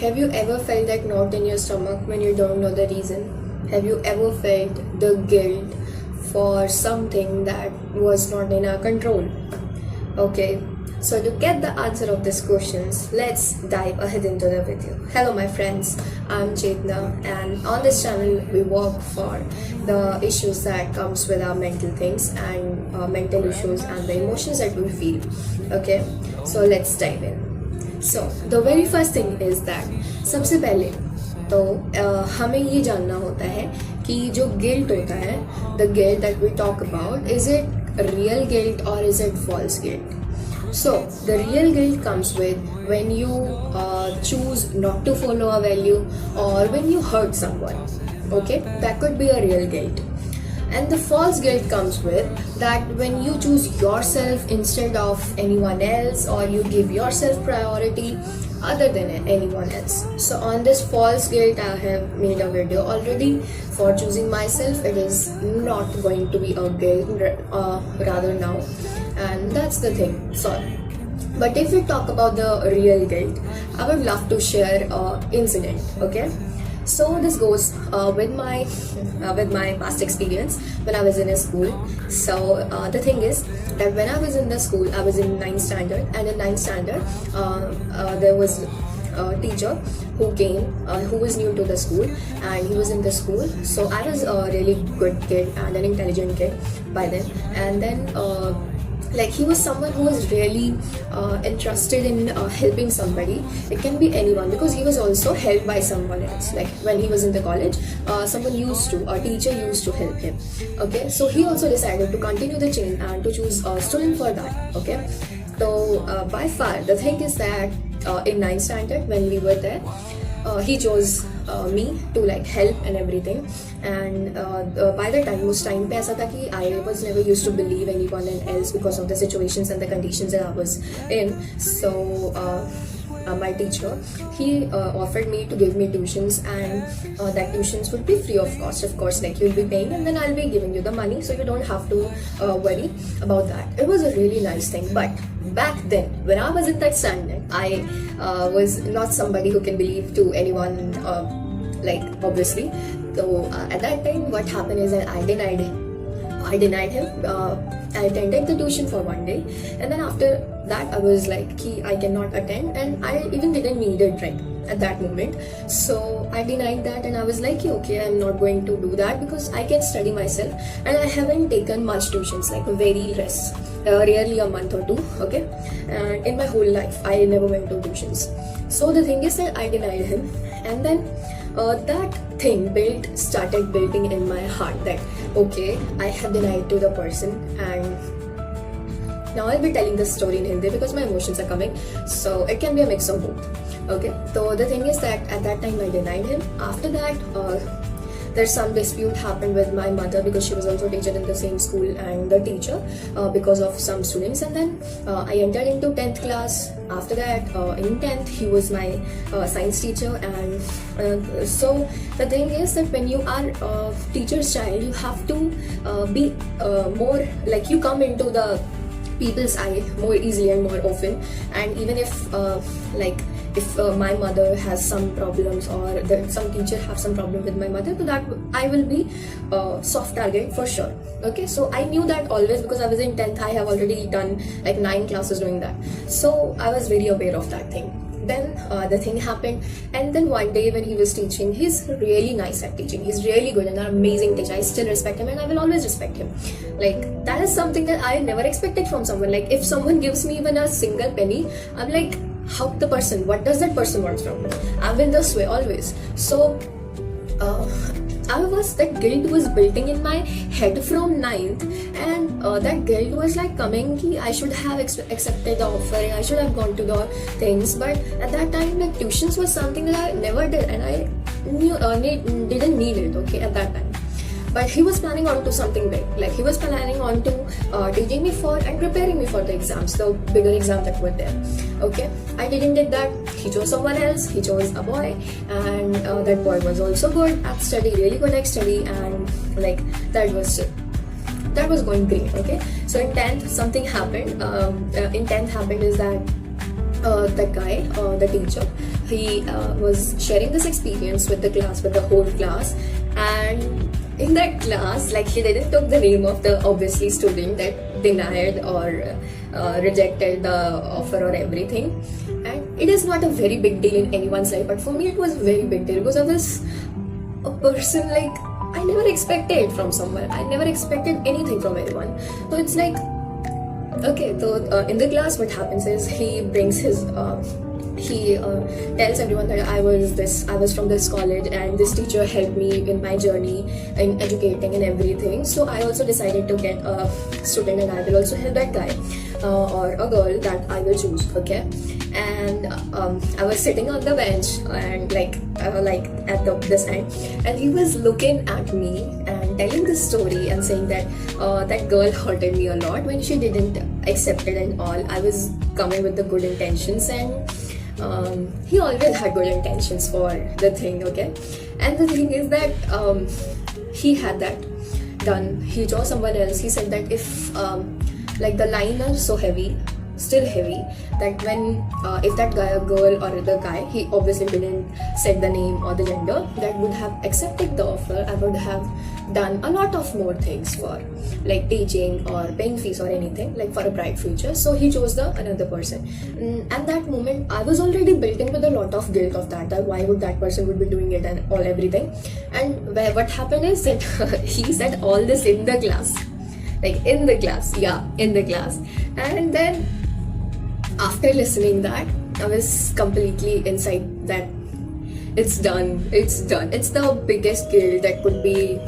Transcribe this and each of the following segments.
Have you ever felt that knot in your stomach when you don't know the reason? Have you ever felt the guilt for something that was not in our control? Okay, so to get the answer of these questions, let's dive ahead into the video. Hello my friends, I'm Chetna, and on this channel we work for the issues that comes with our mental things and mental issues and the emotions that we feel. Okay, so let's dive in. So the very first thing is that सबसे पहले तो हमें ये जानना होता है कि जो गिल्ट होता है, the guilt that we talk about, is it real guilt or is it false guilt? So the real guilt comes with when you choose not to follow a value or when you hurt someone. Okay, that could be a real guilt. And the false guilt comes with that when you choose yourself instead of anyone else, or you give yourself priority other than anyone else. So on this false guilt, I have made a video already for choosing myself. It is not going to be a guilt rather now, and that's the thing. Sorry. But if we talk about the real guilt, I would love to share an incident. Okay. So this goes with my past experience when I was in a school. So the thing is that when I was in the school, I was in 9th standard, and in 9th standard there was a teacher who came, who was new to the school, and he was in the school. So I was a really good kid and an intelligent kid by then, and then like he was someone who was really interested in helping somebody. It can be anyone, because he was also helped by someone else. Like when he was in the college, a teacher used to help him. Okay, so he also decided to continue the chain and to choose a student for that. Okay, so by far the thing is that in 9th standard when we were there, he chose me to like help and everything. And by the time, उस time पे ऐसा था कि I was never used to believe anyone else because of the situations and the conditions that I was in. So my teacher, he offered me to give me tuitions, and that tuitions would be free of cost. Of course, like you'll be paying and then I'll be giving you the money, so you don't have to worry about that. It was a really nice thing. But back then, when I was in that standard, I was not somebody who can believe to anyone, like obviously. So at that time, what happened is that I denied him. I attended the tuition for one day, and then after that I was like, I cannot attend, and I even didn't need it right at that moment. So I denied that, and I was like, okay, I'm not going to do that because I can study myself, and I haven't taken much tuitions, like very less, rarely a month or two. Okay, and in my whole life I never went to tuitions. So the thing is that I denied him, and then that thing started building in my heart that okay, I have denied to the person. And now I'll be telling this story in Hindi because my emotions are coming, so it can be a mix of both. Okay, so the thing is that at that time I denied him. After that, there's some dispute happened with my mother because she was also a teacher in the same school, and the teacher because of some students. And then I entered into 10th class. After that, in 10th, he was my science teacher. And so the thing is that when you are a teacher's child, you have to be more like, you come into the people's eye more easily and more often. And even if if my mother has some problems, or some teacher have some problem with my mother, so that I will be soft target for sure. Okay, so I knew that always because I was in 10th. I have already done like 9 classes doing that, so I was very aware of that thing. Then the thing happened, and then one day when he was teaching, he's really nice at teaching, he's really good and an amazing teacher. I still respect him, and I will always respect him. Like that is something that I never expected from someone. Like if someone gives me even a single penny, I'm like, how the person, what does that person want from me? I've been this way always. So that guilt was building in my head from 9th, and that guilt was like coming ki I should have accepted the offer, and I should have gone to the things. But at that time, like tuitions was something that I never did, and I didn't need it. Okay, at that time. But he was planning on to something big. Like he was planning on to teaching me for and preparing me for the exams, the bigger exams that were there. Okay, I didn't did that. He chose someone else. He chose a boy, and that boy was also good at study, really good at study, and like that was going great. Okay, so in 10th something happened. In 10th happened is that that guy, the teacher, he was sharing this experience with the class, with the whole class. And in that class, like, he didn't took the name of the obviously student that denied or rejected the offer or everything. And it is not a very big deal in anyone's life, but for me it was a very big deal, because I was a person, like, I never expected from someone, I never expected anything from anyone. So it's like, okay, so in the class what happens is he brings his he tells everyone that I was from this college, and this teacher helped me in my journey in educating and everything. So I also decided to get a student, and I will also help that guy or a girl that I will choose. Okay. And I was sitting on the bench, and like at this end, and he was looking at me and telling this story and saying that that girl hurted me a lot when she didn't accept it and all. I was coming with the good intentions, and he always had good intentions for the thing. Okay. And the thing is that he had that done. He chose someone else. He said that if like the line are so heavy, still heavy, that when if that guy, a girl or the guy, he obviously didn't set the name or the gender, that would have accepted the offer, I would have done a lot of more things for, like, teaching or paying fees or anything, like, for a bright future. So he chose the another person. At that moment I was already built in with a lot of guilt of that why would that person would be doing it and all everything. And what happened is that he said all this in the class, like in the class, in the class. And then after listening that, I was completely inside that it's done. It's the biggest guilt that could be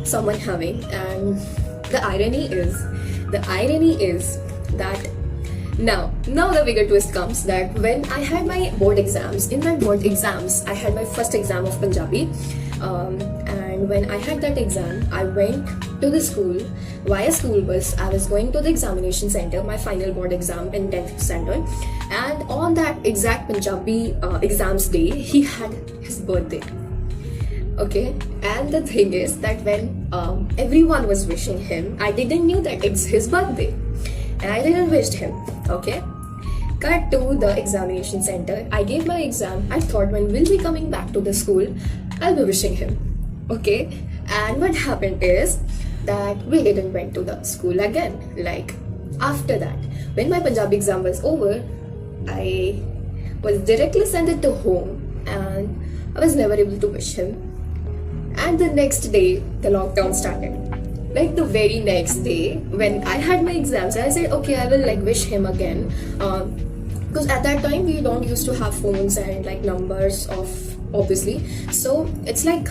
someone having. And the irony is that now the bigger twist comes, that when I had my board exams, in my board exams I had my first exam of Punjabi, and when I had that exam, I went to the school via school bus. I was going to the examination center, my final board exam in 10th standard, and on that exact Punjabi exams day, he had his birthday. Okay. And the thing is that when everyone was wishing him, I didn't knew that it's his birthday, and I didn't wish him. Okay. Cut to the examination center. I gave my exam. I thought, when we'll be coming back to the school, I'll be wishing him. Okay. And what happened is that we didn't went to the school again. Like, after that, when my Punjabi exam was over, I was directly sent it to home, and I was never able to wish him. And the next day, the lockdown started. Like, the very next day, when I had my exams, I said, okay, I will like wish him again. Because at that time, we don't used to have phones and like numbers of, obviously. So it's like,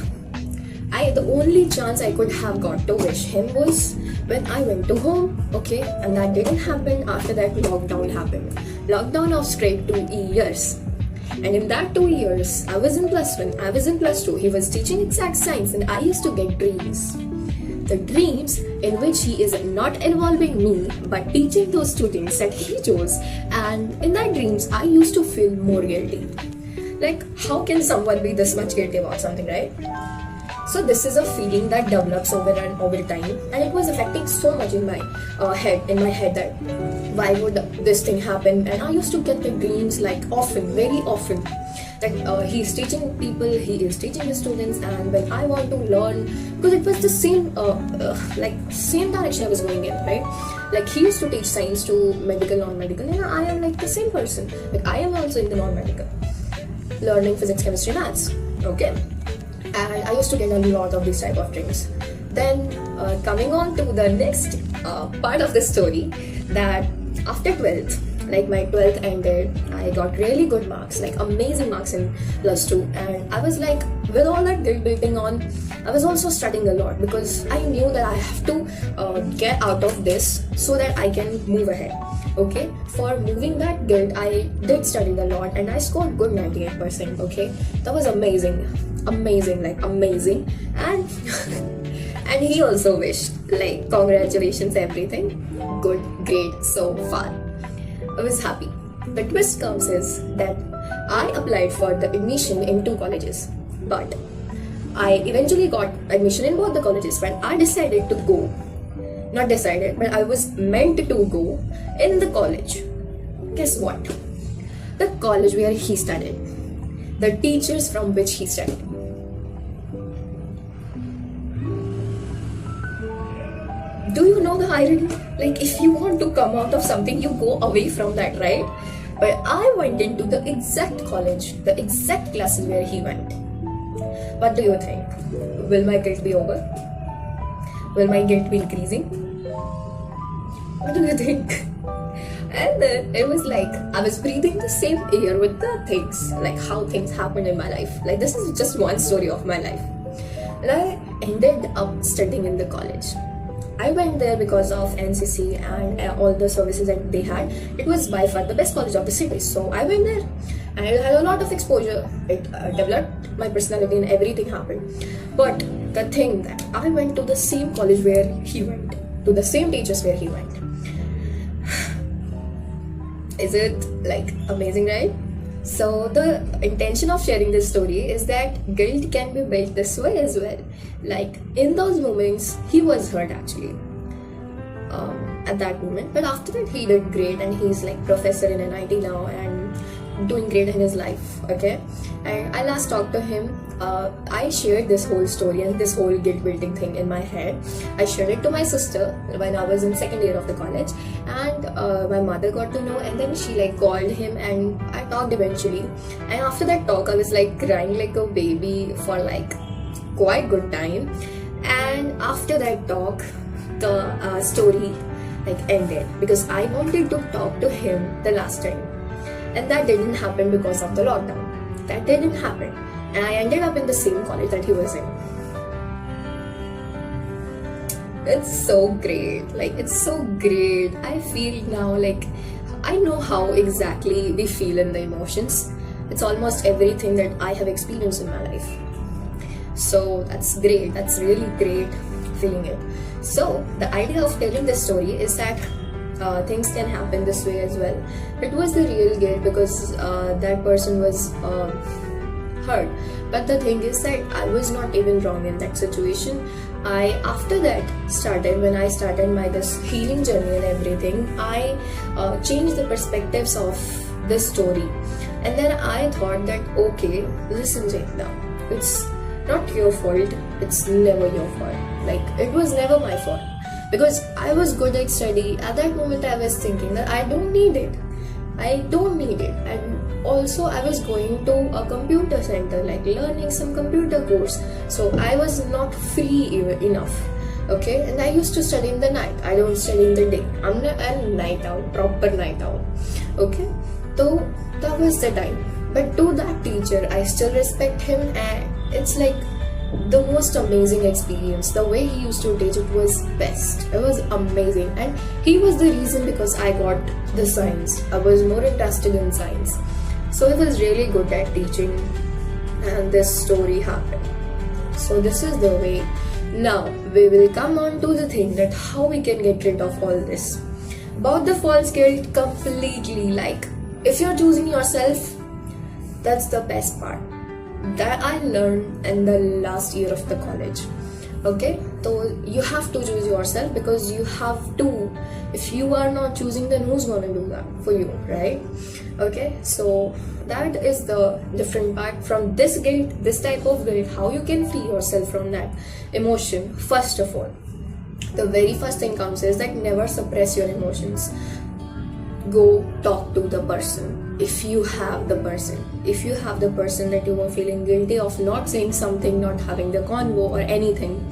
the only chance I could have got to wish him was when I went to home. Okay. And that didn't happen. After that, lockdown happened. Lockdown of straight 2 years. And in that 2 years, I was in +1, I was in +2. He was teaching exact science, and I used to get dreams. The dreams in which he is not involving me, but teaching those students that he chose. And in that dreams, I used to feel more guilty. Like, how can someone be this much guilty about something, right? So this is a feeling that develops over time, and it was affecting so much in my head that why would this thing happen? And I used to get the dreams like often, very often, that he's teaching people, he is teaching the students, and when I want to learn, because it was the same same direction I was going in, right? Like, he used to teach science to medical, non-medical, and I am like the same person. Like, I am also in the non-medical, learning physics, chemistry, maths. Okay. And I used to get a lot of these type of dreams. Then coming on to the next part of the story, that after 12th, like my 12th ended, I got really good marks, like amazing marks in +2, and I was like, with all that guilt building on, I was also studying a lot, because I knew that I have to get out of this so that I can move ahead. Okay, for moving that guilt, I did study a lot, and I scored good 98%. Okay, that was amazing, like amazing. And and he also wished, like, congratulations, everything good, great so far. I was happy. The twist comes is that I applied for the admission in 2 colleges, but I eventually got admission in both the colleges. When I decided to go, not decided, but I was meant to go in the college, guess what? the college where he studied, the teachers from which he studied. Do you know the irony? Like, if you want to come out of something, you go away from that, right? But I went into the exact college, the exact classes where he went. What do you think? Will my guilt be over? Will my guilt be increasing? What do you think? And then it was like I was breathing the same air with the things, like how things happened in my life. Like, this is just one story of my life. And I ended up studying in the college. I went there because of NCC and all the services that they had. It was by far the best college of the city. So I went there and I had a lot of exposure. It developed my personality and everything happened. But the thing that I went to the same college where he went, to the same teachers where he went. Is it like amazing, right? So the intention of sharing this story is that guilt can be built this way as well. Like, in those moments, he was hurt actually at that moment. But after that, he did great and he's like professor in NIT now and doing great in his life, okay? And I last talked to him. I shared this whole story and this whole guilt building thing in my head. I shared it to my sister when I was in second year of the college, and my mother got to know, and then she like called him and I talked eventually. And after that talk, I was like crying like a baby for like quite good time. And after that talk, the story like ended because I wanted to talk to him the last time, and that didn't happen because of the lockdown. That didn't happen, and I ended up in the same college that he was in. It's so great. Like, it's so great. I feel now like I know how exactly we feel in the emotions. It's almost everything that I have experienced in my life. So that's great. That's really great feeling it. So the idea of telling this story is that things can happen this way as well. It was the real guilt because that person was hurt. But the thing is that I was not even wrong in that situation. After that when I started my this healing journey and everything, I changed the perspectives of this story. And then I thought that, okay, listen Jake, now it's not your fault. It's never your fault. Like, it was never my fault. Because I was good at study. At that moment I was thinking that I don't need it. And also I was going to a computer center, like learning some computer course. So I was not free enough. Okay, and I used to study in the night. I don't study in the day. I'm a night out, proper night out. Okay, so that was the time. But to that teacher, I still respect him, and it's like the most amazing experience. The way he used to teach, it was best. It was amazing, and he was the reason because I got the science. I was more interested in science, so he was really good at teaching, and this story happened. So this is the way. Now we will come on to the thing that how we can get rid of all this about the false guilt completely. Like, if you're choosing yourself, that's the best part that I learned in the last year of the college. Okay, so you have to choose yourself, because you have to. If you are not choosing, then who's gonna do that for you, right? Okay, so that is the different part from this guilt, this type of guilt, how you can free yourself from that emotion. First of all, the very first thing comes is that never suppress your emotions. Go talk to the person. If you have the person that you were feeling guilty of not saying something, not having the convo or anything,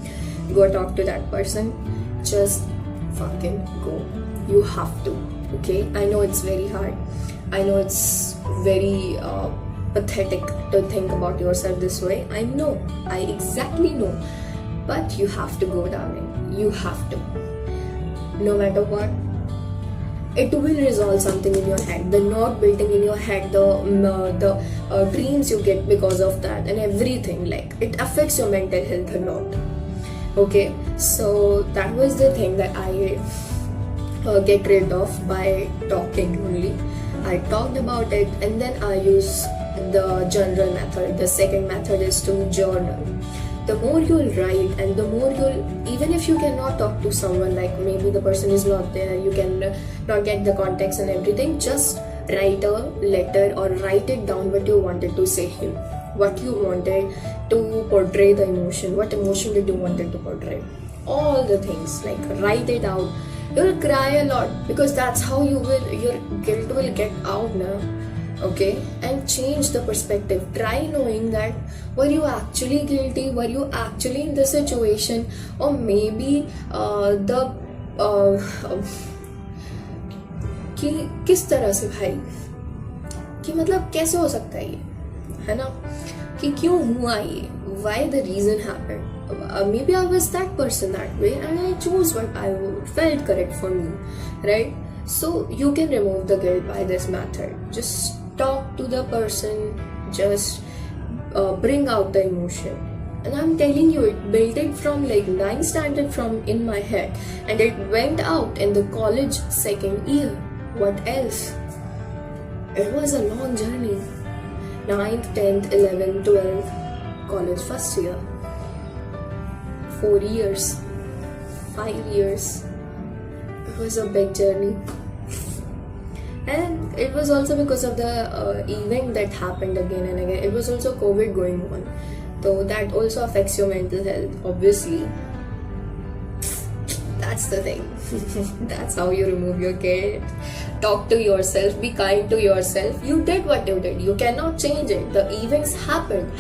go talk to that person. Just fucking go. You have to. Okay, I know it's very hard. I know it's very pathetic to think about yourself this way. I know, I exactly know, but you have to go, darling. You have to. No matter what, it will resolve something in your head. The knot building in your head, the dreams you get because of that, and everything. Like, it affects your mental health a lot. Okay, so that was the thing that I get rid of by talking only. I talked about it, and then I use the journal method. The second method is to journal. The more you'll write, and the more even if you cannot talk to someone, like maybe the person is not there, you can not get the context and everything, just write a letter or write it down what you wanted to say him, what you wanted to portray the emotion, what emotion did you wanted to portray, all the things, like write it out. You'll cry a lot because that's how your guilt will get out now. Okay, and change the perspective. Try knowing that were you actually guilty, were you actually in the situation, or maybe कि किस तरह से भाई, कि मतलब कैसे हो सकता है ये, है ना, कि क्यों हुआ ये, why the reason happened. Maybe I was that person that way and I chose what I felt correct for me, right? So you can remove the guilt by this method. Just talk to the person, just bring out the emotion. And I'm telling you, it built it from like 9th standard from in my head, and it went out in the college 2nd year. What else? It was a long journey. 9th, 10th, 11th, 12th, college 1st year. 4 years, 5 years. It was a big journey. And it was also because of the event that happened again and again. It was also COVID going on. So that also affects your mental health, obviously. That's the thing. That's how you remove your guilt. Talk to yourself, be kind to yourself. You did what you did. You cannot change it. The events happened.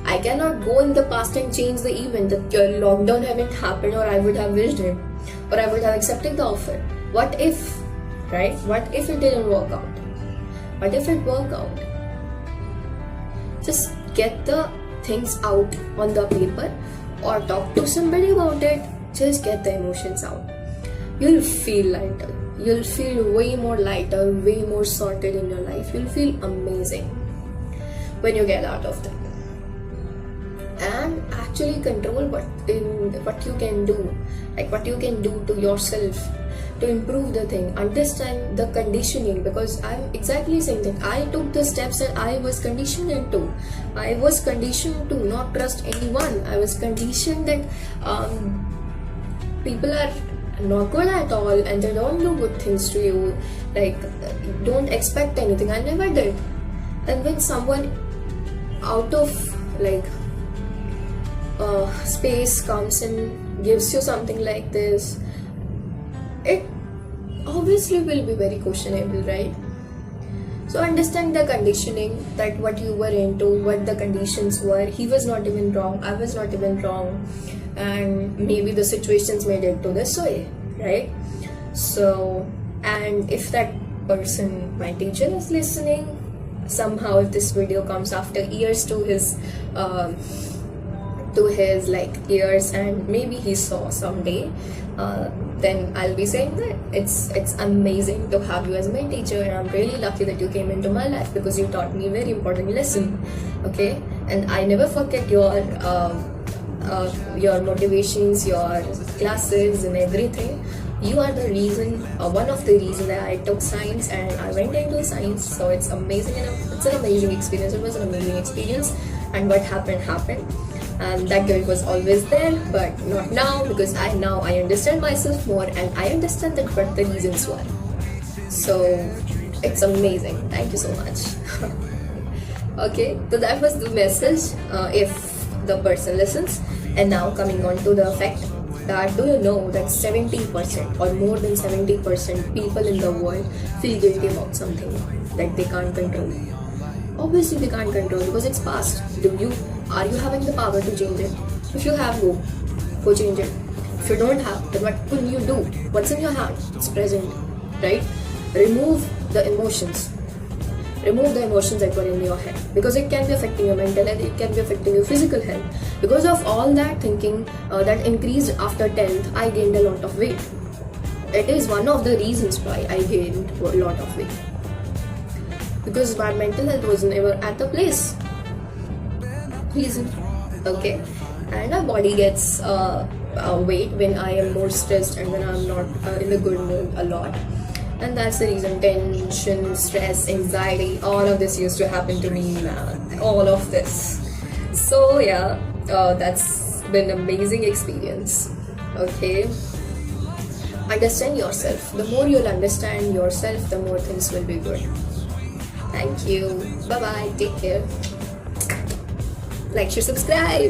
I cannot go in the past and change the event. The lockdown haven't happened, or I would have wished him, or I would have accepted the offer. What if, right? What if it didn't work out? What if it worked out? Just get the things out on the paper or talk to somebody about it. Just get the emotions out. You'll feel lighter. You'll feel way more lighter, way more sorted in your life. You'll feel amazing when you get out of them. And actually control what you can do, like what you can do to yourself to improve the thing. Understand the conditioning, because I'm exactly saying that I took the steps that I was conditioned into. I was conditioned to not trust anyone. I was conditioned that people are not good at all and they don't do good things to you. Like, don't expect anything. I never did. And when someone out of like space comes and gives you something like this, it obviously will be very questionable, right? So understand the conditioning, that what you were into, what the conditions were. He was not even wrong, I was not even wrong, and maybe the situations made it to this way, right? So, and if that person, my teacher, is listening, somehow if this video comes after years to his like ears, and maybe he saw someday, then I'll be saying that it's amazing to have you as my teacher, and I'm really lucky that you came into my life because you taught me a very important lesson. Okay, and I never forget your motivations, your classes and everything. You are the reason, one of the reasons that I took science and I went into science. So it's amazing, and it's an amazing experience. It was an amazing experience, and what happened. And that guilt was always there, but not now, because I understand myself more, and I understand that what the reasons were. So it's amazing. Thank you so much. Okay, so that was the message, if the person listens. And now coming on to the fact that, do you know that 70% or more than 70% people in the world feel guilty about something that they can't control? Obviously they can't control because it's past. Are you having the power to change it? If you have, go change it. If you don't have, then what can you do? What's in your hand? It's present, right? Remove the emotions. Remove the emotions that were in your head, because it can be affecting your mental health, it can be affecting your physical health. Because of all that thinking that increased after 10th, I gained a lot of weight. It is one of the reasons why I gained a lot of weight, because my mental health was never at the place. Reason. Okay, and our body gets weight when I am more stressed and when I'm not in the good mood a lot. And that's the reason. Tension, stress, anxiety, all of this used to happen to me, man. All of this. So yeah, that's been an amazing experience. Okay, understand yourself. The more you'll understand yourself, the more things will be good. Thank you. Bye bye. Take care. Like, share, subscribe.